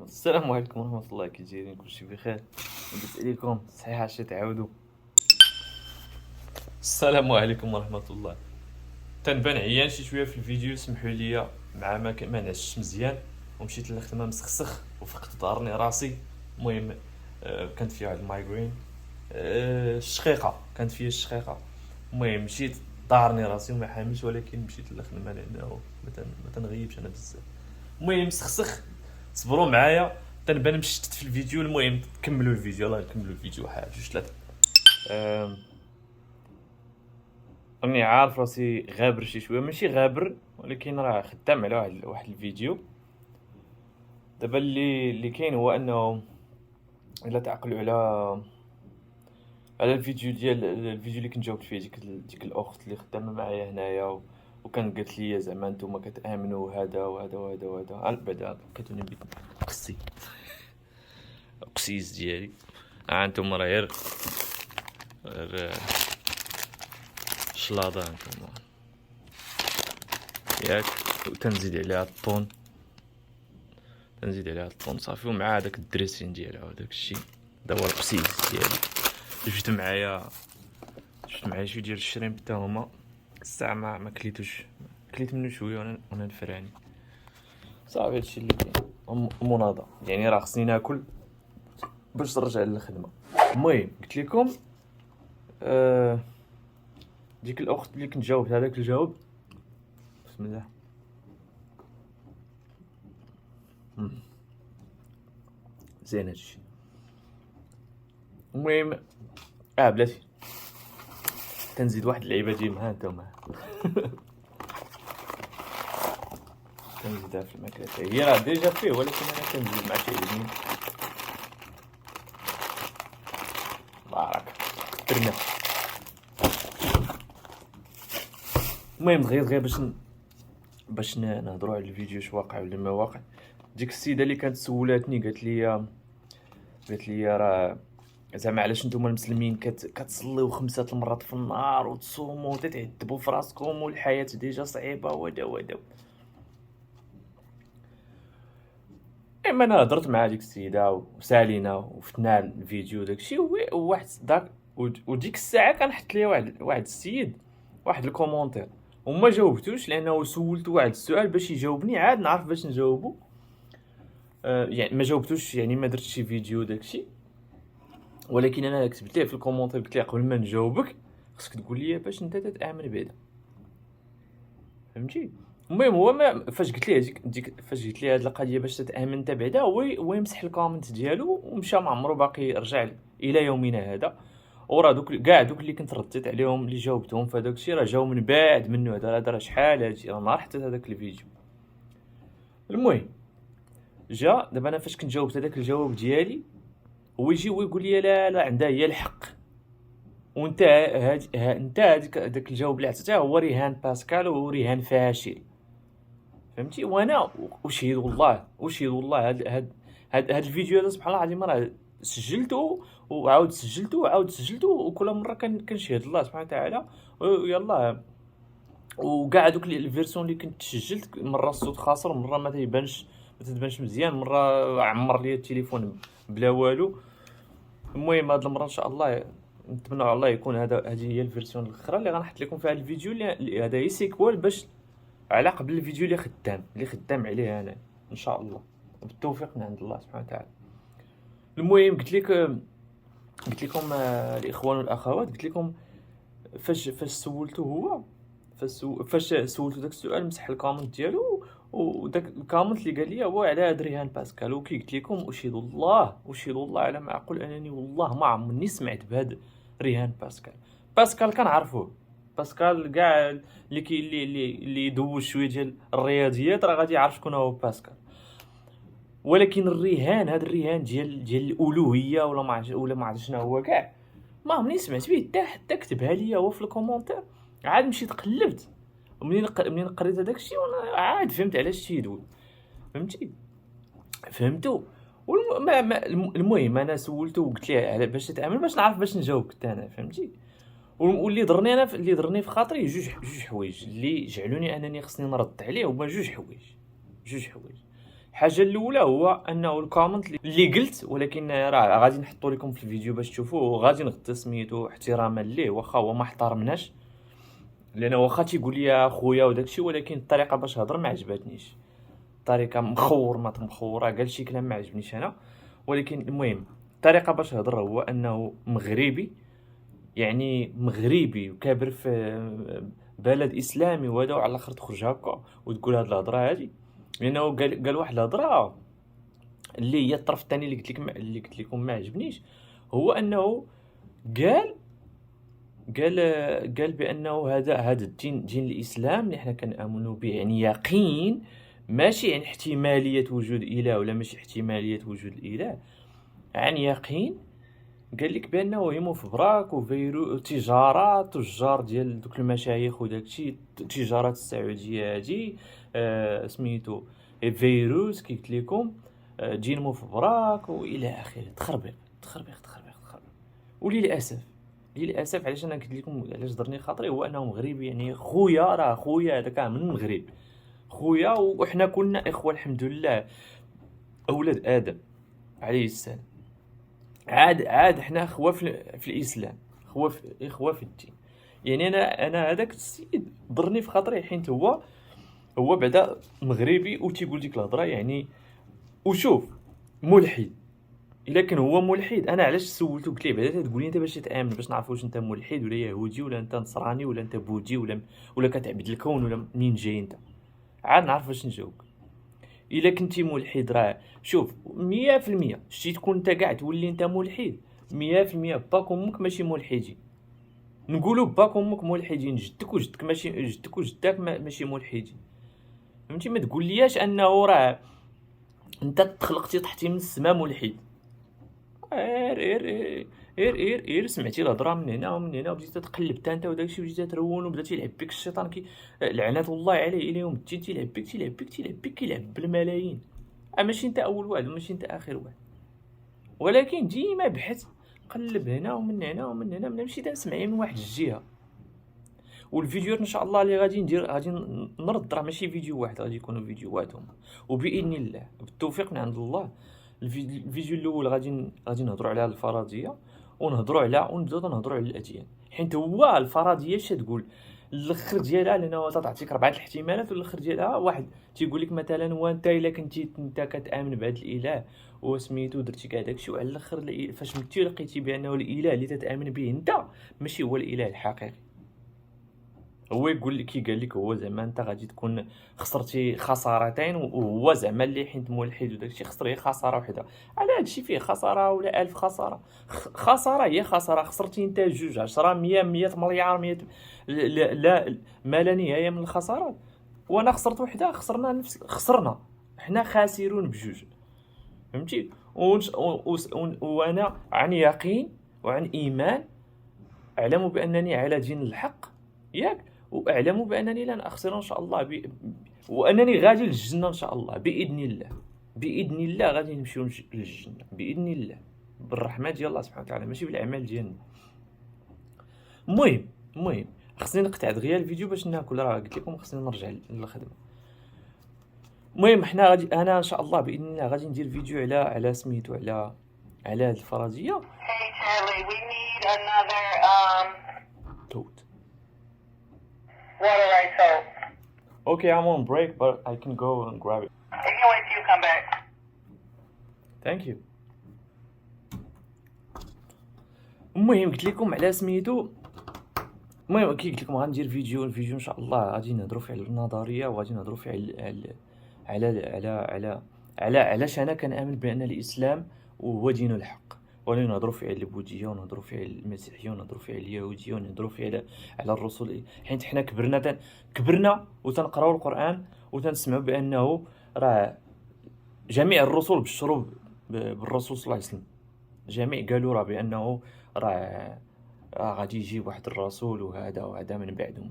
السلام عليكم ورحمة الله، كي دايرين؟ كلشي بخير؟ لاباس عليكم؟ صحيحة شي تعاودوا؟ السلام عليكم ورحمة الله. تنبان عيان شي شوية في الفيديو، سمحوا لي مع ما نعشش مزيان ومشيت للخدمة مسخسخ وفقت ضهرني راسي. المهم كانت فيها واحد المايغرين، الشقيقة كانت فيها الشقيقة. المهم مشيت ضهرني راسي وما حاملش، ولكن مشيت للخدمة لأنه ما تنغيبش أنا بزاف. المهم مسخسخ، صبروا معايا تنبان مشتت في الفيديو. المهم كملوا الفيديو، يلاه نكملوا الفيديو. واحد جوج ثلاثة. أم، راني عارف راسي غابر شي شويه، ماشي غابر ولكن راه خدام على واحد الفيديو. دابا اللي كاين هو انه الا تعقلوا على الفيديو اللي كنت جاوبت فيه ديك الاخت اللي خدامه معايا هنايا وكان قالت لي زعما نتوما كتامنوا هذا وهذا وهذا وهذا. بعدا كتوني قصي قسيس ديالي. انتم راه غير شلاضه انتم ياك. تنزيد عليها الطون، صافي، ومع هذاك الدريسين ديالها وداك الشيء. هذا هو القسيس ديالي. جبت معايا شي ديال الشريمب حتى هما. الساعه ما كليتوش، كليت منه شويه وانا نفراني. صافي هادشي اللي كاين. مناضه يعني راه خصني ناكل باش نرجع للخدمه. المهم قلت لكم ديك الاخت اللي كنت جاوبت هذاك الجواب. بسم الله. زين هادشي. المهم بلاتي تنزيد واحد اللعيبه ديال ها انتما. تنزيدها في الماكله، هي راه ديجا فيه ولكن انا كنزيد مع شي علمين. بارك درنا. المهم غير باش نهضروا على الفيديو واش واقع ولا ما واقع. ديك السيده اللي كانت سولاتني قالت لي راه زعما علاش نتوما المسلمين كتصليو 5 المرات في النهار وتصوموا وتتعذبوا في راسكم والحياه ديجا صعيبه ودا. اما انا هضرت مع ديك السيده وسالينا وفتنا الفيديو داكشي وواحد داك. وديك الساعه كنحط ليا واحد السيد واحد الكومونتير وما جاوبتوش لانه سولت واحد السؤال باش يجاوبني عاد نعرف باش نجاوبو. يعني ما جاوبتوش، يعني ما درتش شي فيديو داكشي، ولكن انا كتبت ليه في الكومونتير قلت ليه قبل ما نجاوبك خصك تقول لي باش انت تتامن بعدا، فهمتي؟ المهم هو ما فاش قلت ليه فاش قلت ليه هاد القضيه باش تتامن انت بعدا، هو يمسح الكومنت ديالو ومشى ما عمرو باقي رجع الى يومنا هذا. وراه دوك كاع دوك اللي كنت رديت عليهم اللي جاوبتهم فداك الشيء راه جاو من بعد منه. هذا راه شحال هادشي، راه نهار حتى هذاك الفيديو. المهم جا دابا انا فاش كنت جاوبت هذاك الجواب ديالي هو يجي ويقول لي لا عندها هي الحق، وانت انت هذاك الجواب اللي عطيته هو رهان باسكال ورهان فاشل، فهمتي؟ وانا وشهد والله هاد الفيديو هذا سبحان الله العظيم راه سجلته وعاود سجلته وكل مره كنشهد الله سبحانه وتعالى. ويلا وكاع دوك الفيرسون اللي كنت سجلت، مره الصوت خاسر، مره ما تبانش مزيان، مره عمر ليا التليفون بلا والو. المهم هاد المره ان شاء الله نتمنى على الله يكون هذه هي الفيرسيون الاخرى اللي غنحط لكم فيها الفيديو اللي هذا هي سيكوال باش على قبل الفيديو اللي خدام عليه انا ان شاء الله بالتوفيق من عند الله سبحانه وتعالى. المهم قلت لكم الاخوان والاخوات، قلت لكم فاش سولته هو فاش سولته داك السؤال مسح الكومنت ديالو، وداك الكومنت اللي قال لي هو على هاد ريهان باسكال. وكي قلت لكم اشهد الله على ما اقول انني والله ما عمرني سمعت بهاد ريهان باسكال كنعرفوه. باسكال كاع اللي يدوز شويه ديال الرياضيات راه غادي يعرف شكون هو باسكال. ولكن هاد الرهان ديال الالوهيه ولا ما عرفت شنو هو كاع ما عمرني سمعت به حتى كتبها لي هو في الكومونتير. عاد مشيت قلبت ومنين قريت هذاك الشيء وانا عاد فهمت علاش تيدوي، فهمتي؟ فهمتو. المهم انا سولته وقلت ليه على باش تتعامل باش نعرف باش نجاوبك حتى انا، فهمتي؟ واللي ضرني في خاطري جوج حوايج اللي جعلوني انني خصني نرد عليه، هما جوج حوايج. الحاجه الاولى هو انه الكومنت اللي قلت، ولكن راه غادي نحطو لكم في الفيديو باش تشوفوه، غادي نغطي سميتو احتراما ليه واخا هو ما احترمناش، لان واخا تيقول لي خويا وداكشي، ولكن الطريقه باش هضر ما عجبتنيش، الطريقه مخور ما مخوره، قال شي كلام ما عجبنيش انا. ولكن المهم الطريقه باش هضر هو انه مغربي، يعني مغربي وكابر في بلد اسلامي وهذا، وعلى الاخر تخرج هكا وتقول هاد الهضره هادي. لانه قال واحد الهضره اللي هي الطرف الثاني اللي قلت لكم ما عجبنيش، هو انه قال قال قال بانه هذا الدين، دين الاسلام اللي حنا كنامنوا به، يعني يقين، ماشي يعني احتماليه وجود اله ولا ماشي احتماليه وجود الاله، عن يقين. قال لك بانه يمو في براك وفيرو تجار ديال دوك المشايخ وداكشي، تجارات السعوديه هادي، سميتو فيروس كي قلت لكم، جينمو في براك والى اخره، تخربيق تخربيق تخربيق تخربيق. للاسف علاش انا قلت لكم علاش ضرني خاطري، هو انه مغربي، يعني خويا، راه خويا هذاك من المغرب، خويا، وحنا كلنا اخوه الحمد لله، اولاد ادم عليه السلام. عاد حنا اخوه في الاسلام، اخوه في الدين. يعني انا هذاك السيد ضرني في خاطري، حيت هو بعدا مغربي وتيقول ديك الهضره يعني. وشوف، ملحد، الا كان هو ملحد، انا علاش سولته قلت ليه بعدا تقول لي انت باش تامن، باش نعرفوا واش انت ملحد ولا يهودي ولا انت نصراني ولا انت بوذي ولا كتعبد الكون ولا منين جاي انت، عاد نعرف واش نجاوبك. الا كنتي ملحد، راه شوف 100% شتي تكون انت كاع تولي انت ملحد، 100% باك وامك ماشي ملحدين، نقولوا باك وامك ملحدين، جدك وجدك ماشي، جدك وجدك ماشي ملحدين، فهمتي؟ ما تقول لياش انه راه انت تخلقتي طحتي من السما ملحد. اير سمعتي الهضره من هنا ومن هنا، وبديتي تقلب انت وداكشي، وبديتي ترون، وبدا تيلعب بك الشيطان، كي لعنه الله عليه الى يوم الدين، تيلعب بك كيلعب بالملايين. ماشي انت اول واحد وماشي انت اخر واحد، ولكن ديما بحث، قلب هنا ومن هنا ومن هنا، ماشي تسمعي من واحد الجهه. والفيديوهات ان شاء الله اللي غادي ندير، غادي نرد، راه ماشي فيديو واحد، غادي يكونوا فيديوهات هما، وباذن الله بالتوفيق من عند الله. الفيديو الاول غادي نهضروا على الفرضيه، ونهضروا على، ونبداو نهضروا على الاديان، حيت هو الفرضيه اش تقول الاخر ديالها، لانه تعطيك 4 الاحتمالات، والاخر ديالها واحد تيقول لك مثلا، وانت الا كنتي انت كتامن بهذا الاله وسميتو درتي كاع داكشي، وعلى الاخر فاش متي لقيتي بانه الاله اللي تتامن به انت ماشي هو الاله الحقيقي، هو يقول لك، قال لك هو زعما انت غادي تكون خسرتي خسارتين، وهو زعما اللي حيت ملحد وداكشي خسر هي خساره وحده. على هادشي فيه خساره ولا 1000 خساره؟ خساره هي خساره، خسرتي انت 2 10 100 مليار 100، لا ما لا نهايه من الخسارات. وانا خسرت وحده، خسرنا حنا خاسرون بجوج، فهمتي؟ وانا عن يقين وعن ايمان، اعلم بانني على دين الحق، ياك، واعلم بانني لن اخسر ان شاء الله، وانني غادي للجنه ان شاء الله باذن الله، باذن الله غادي نمشيو للجنه باذن الله، بالرحمه ديال الله سبحانه وتعالى، ماشي بالاعمال ديالنا. المهم خصني نقطع دغيا الفيديو باش ناكل، راه قلت لكم خصني نرجع للخدمه. المهم حنا غادي، انا ان شاء الله باذن الله غادي ندير فيديو على سميتو على هاد الفرضيه. Hey Charlie, we need another توت. what did I tell? Okay, I'm on break, but I can go and grab it. We can wait till you come back. Thank you. المهم قلت لكم على سميتو، المهم كي قلت لكم غندير فيديو ان شاء الله غادي نهضروا فيه على النظريه، وغادي نهضروا فيه على علاش انا كنامن بان الاسلام هو دين الحق، وغادي نهضروا فيه على البوذيه، ونهضروا فيه على المسيحيه، ونهضروا فيه على اليهوديه، ونهضروا فيه على الرسل، حيت حنا كبرنا وتنقراو القران وتنسمعوا بانه راه جميع الرسل بشروا بالرسول صلى الله عليه وسلم، جميع قالوا راه بانه راه غادي يجي واحد الرسول وهذا من بعد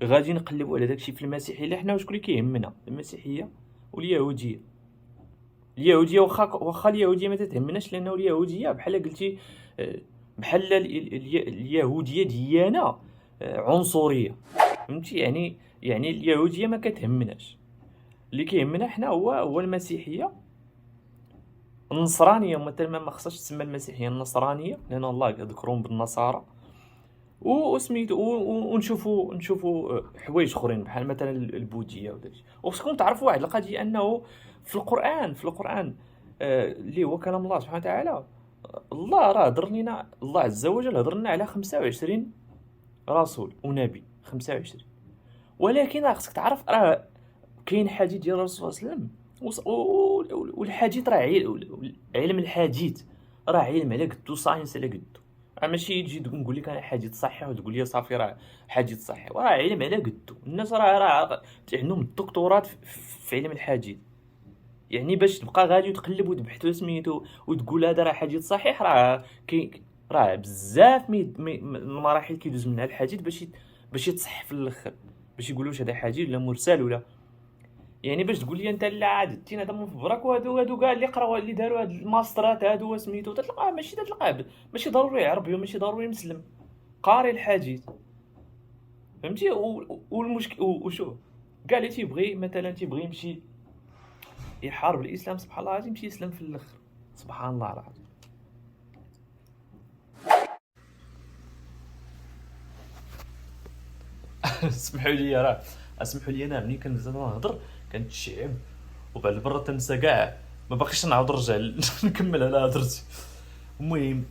غادي نقلبوا على داكشي في المسيحيه، اللي حنا شكون اللي كيهمنا؟ المسيحيه واليهوديه. واخا اليهوديه ما تتهمناش، لانه اليهوديه بحال قلتي، بحال اليهوديه ديانه عنصريه، فهمتي؟ يعني اليهوديه ما كتهمناش، اللي كيهمنا حنا هو المسيحيه. النصرانيه مثلا ما خصهاش تسمى المسيحيه النصرانيه، لان الله ذكرهم بالنصارى. وسميتو ونشوفوا حوايج اخرين بحال مثلا البوذيه وداكشي. وخصكم تعرفوا واحد القضيه، انه في القران اللي هو كلام الله سبحانه وتعالى، الله راه هضر لينا، الله عز وجل هضر لنا على 25 رسول ونبي، 25. ولكن راه خصك تعرف، راه كاين حديث ديال الرسول صلى الله عليه وسلم، والحديث راه علم الحديث راه علم على قدو، ساينس على قدو. ماشي تجي نقول لك انا حديث صحيح وتقول لي صافي راه حديث صحيح، وراه علم على قدو. الناس راه عندهم الدكتوراه في علم الحديث. يعني باش تبقى غادي وتقلب وتبحث وسميتو وتقول هذا راه حديث صحيح، راه بزاف المراحل كيدوز منها الحديث باش يتصح في الاخر، باش يقولوا واش هذا حديث ولا مرسل ولا. يعني باش تقول لي انت لا عاد تينا هذا من فبراك، وهادو كاع اللي قراو اللي داروا هاد الماسترات هادو سميتو تلقاه ماشي تلقاه ماشي ضروري عربي وماشي ضروري مسلم، قاري الحديث. فهمتي؟ والمشكل وشوف، كاع اللي تيبغي مثلا تيبغي يمشي يحارب الاسلام، سبحان الله العظيم يمشي يسلم في الاخر، سبحان الله العظيم. اسمحوا لي انا ملي كنزيد نهضر كنتشعب، وبعد المره تنسى كاع، ما باقيش نعاود نرجع نكمل على هضرتي. المهم،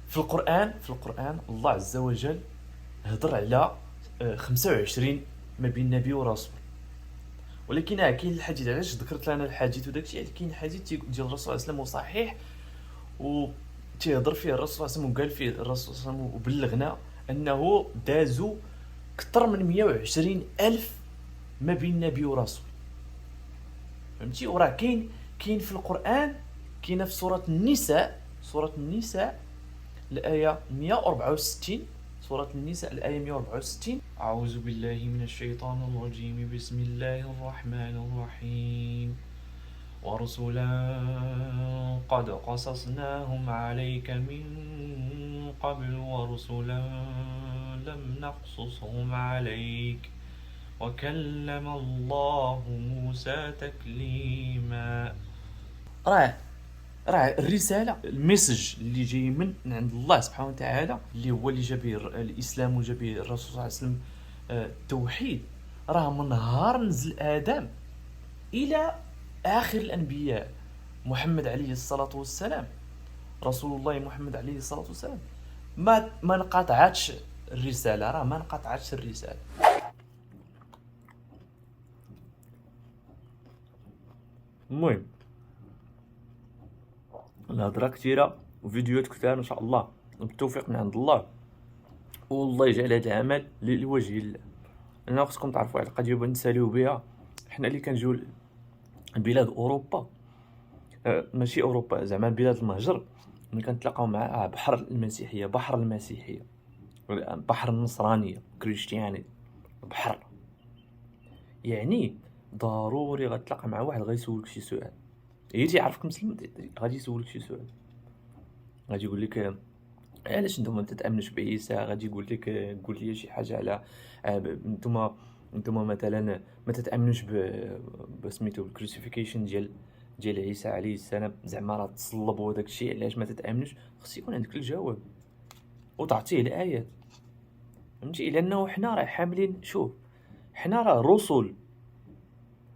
في القران الله عز وجل هضر على 25 ما بين نبي ورسول. ولكن كاين الحديث، علاش ذكرت لنا الحديث وداكشي، كاين الحديث ديال الرسول صلى الله عليه وسلم صحيح، و تيهضر فيه الرسول صلى الله عليه وسلم، وقال فيه الرسول صلى الله عليه وسلم وبلغنا انه دازوا كثر من 120 الف ما بين نبي ورسول. فهمتي؟ وراه كاين في القران، كاينه في سوره النساء الايه 164. سوره النساء الايه 164: اعوذ بالله من الشيطان الرجيم، بسم الله الرحمن الرحيم: ورسلا قد قصصناهم عليك من قبل ورسلا لم نقصصهم عليك وكلم الله موسى تكليما. راه الرساله، الميسج اللي جاي من عند الله سبحانه وتعالى، اللي هو اللي جاب به الاسلام وجاب به الرسول صلى الله عليه وسلم التوحيد، راه من نهار نزل ادم الى اخر الانبياء محمد عليه الصلاه والسلام، رسول الله محمد عليه الصلاه والسلام، ما انقطعتش الرساله، راه ما انقطعتش الرساله. المهم، الهضره كثيره وفيديوهات كثار ان شاء الله، بالتوفيق من عند الله، والله يجعل هذا العمل لوجه الله. انا خصكم تعرفوا على القضيه ونساليو بها. حنا اللي كنجيو بلاد اوروبا، ماشي اوروبا زعما بلاد المهجر، ملي كنتلاقاو مع بحر المسيحيه، بحر النصرانيه، كريستياني، بحر. يعني ضروري غتلاقى مع واحد غيسولك شي سؤال، هي تيعرفك مسلم غادي يسولك شي سؤال، غادي يقول لك علاش نتوما ما تتامنوش بعيسى، غادي يقول لك قول لي شي حاجه على نتوما مثلا ما تتامنوش بسميتو الكروسيفيكيشن ديال عيسى عليه السلام، زعما راه تصلب وداك الشيء، علاش ما تتامنوش؟ خص يكون عندك الجواب وتعطيه الايات. فهمتي؟ لانه حنا راه حاملين، شوف حنا راه رسل.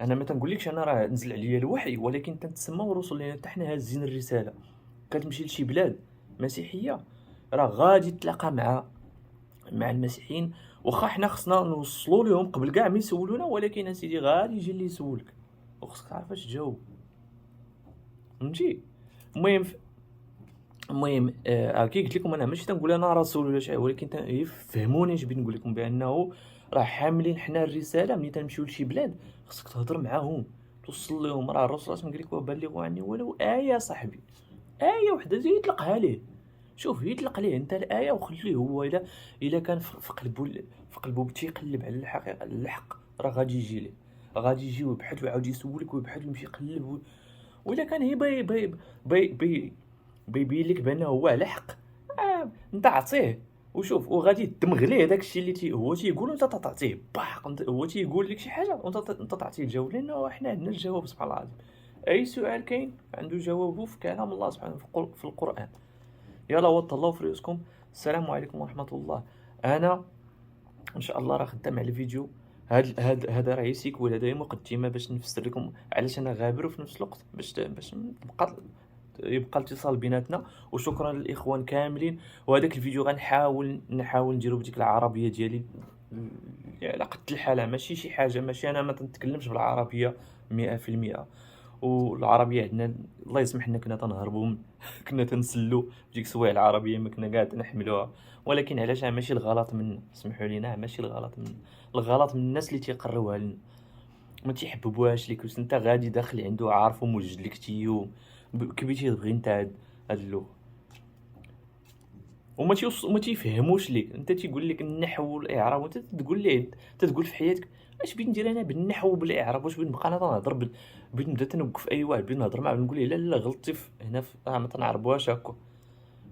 انا ما تنقولكش انا راه نزل عليا الوحي، ولكن تنتسموا رسل لان حتى حنا هازين الرساله. كتمشي لشي بلاد مسيحيه راه غادي تلاقى مع المسيحيين، واخا حنا خصنا نوصلوا لهم قبل كاع ما يسولونا، ولكن اسيدي غادي يجي اللي يسولك وخصك تعرف اش تجاوب. فهمتي؟ المهم كي قلت لكم انا ماشي تنقول انا رسول ولا شي، ولكن فهموني اش بغيت نقول لكم، بانه راه حاملين حنا الرساله. ملي تنمشيو لشي بلاد خصك تهضر معاهم، توصل لهم. راه الرسول صلى الله عليه وسلم قال لك وبلغوا عني ولو ايه، صاحبي ايه وحده زيد يطلقها ليه. شوف يطلق ليه انت الايه وخليه هو، الا كان في قلبه تيقلب على الحقيقه الحق، راه غادي يجي ليه، غادي يجي ويبحث ويعاود يسولك ويبحث ويمشي يقلب ولا كان هي بيبين لك بانه هو على حق، انت عطيه وشوف وغادي تدمغ ليه داك الشيء اللي هو تيقول وانت تعطيه باق، هو تيقول لك شي حاجه وانت تعطيه الجواب، لانه حنا عندنا الجواب سبحان الله العظيم. اي سؤال كاين عنده جوابه في كلام الله سبحانه في القران. يلا وتهلاو في رؤوسكم. السلام عليكم ورحمه الله. انا ان شاء الله راه خدام على الفيديو. هذا راه يسيكول، هذا مقدمه باش نفسر لكم علاش انا غابر، وفي نفس الوقت باش يبقى الاتصال بيناتنا. وشكرا للاخوان كاملين. وهذاك الفيديو غنحاول نديرو بديك العربيه ديالي على قد الحاله، ماشي شي حاجه، ماشي انا ما تنتكلمش بالعربيه 100%. والعربيه عندنا الله يسمح لنا كنا تنهربوا كنا تنسلو ديك السوايع العربيه ما كنا كاع نحملوها. ولكن علاش ماشي الغلط منا، سمحوا لينا، ماشي الغلط منا، الغلط من الناس اللي تيقروها لنا، ما تيحببوهاش ليك. واش انت غادي داخل عنده عارف وموجد لك تيوم كيفاش تبغي انت هاد اللغه، وما تيفهموش ليك. انت تيقول لك النحو والاعراب وانت تقول ليه، تقول في حياتك اش بغيت ندير انا بالنحو وبالاعراب؟ واش بغيت نبقى انا تنهضر بغيت نبدا تنوقف اي واحد بغيت نهضر معاه نقول له لا لا غلطتي هنا ما تنعربوهاش هكا،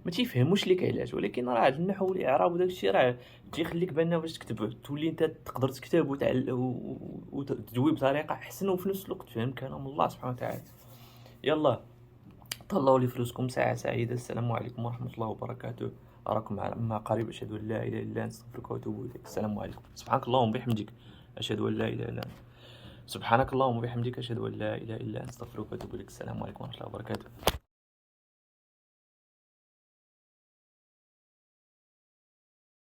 ما تيفهموش ليك علاش. ولكن راه هاد النحو والاعراب وداك الشيء راه تيخليك بان باش تكتب تولي انت تقدر تكتب وتدوي بطريقه احسن، وفي نفس الوقت تفهم كلام الله سبحانه وتعالى. يلا طلعوا لي فلوسكم. ساعه سعيده. السلام عليكم ورحمه الله وبركاته. اراكم مع قريب. اشهد ان لا اله الا انت استغفرك واتوب اليك. السلام عليكم. سبحانك اللهم وبحمدك اشهد ان لا اله الا انت. سبحانك اللهم وبحمدك اشهد ان لا اله الا انت استغفرك واتوب اليك. السلام عليكم ورحمه الله وبركاته.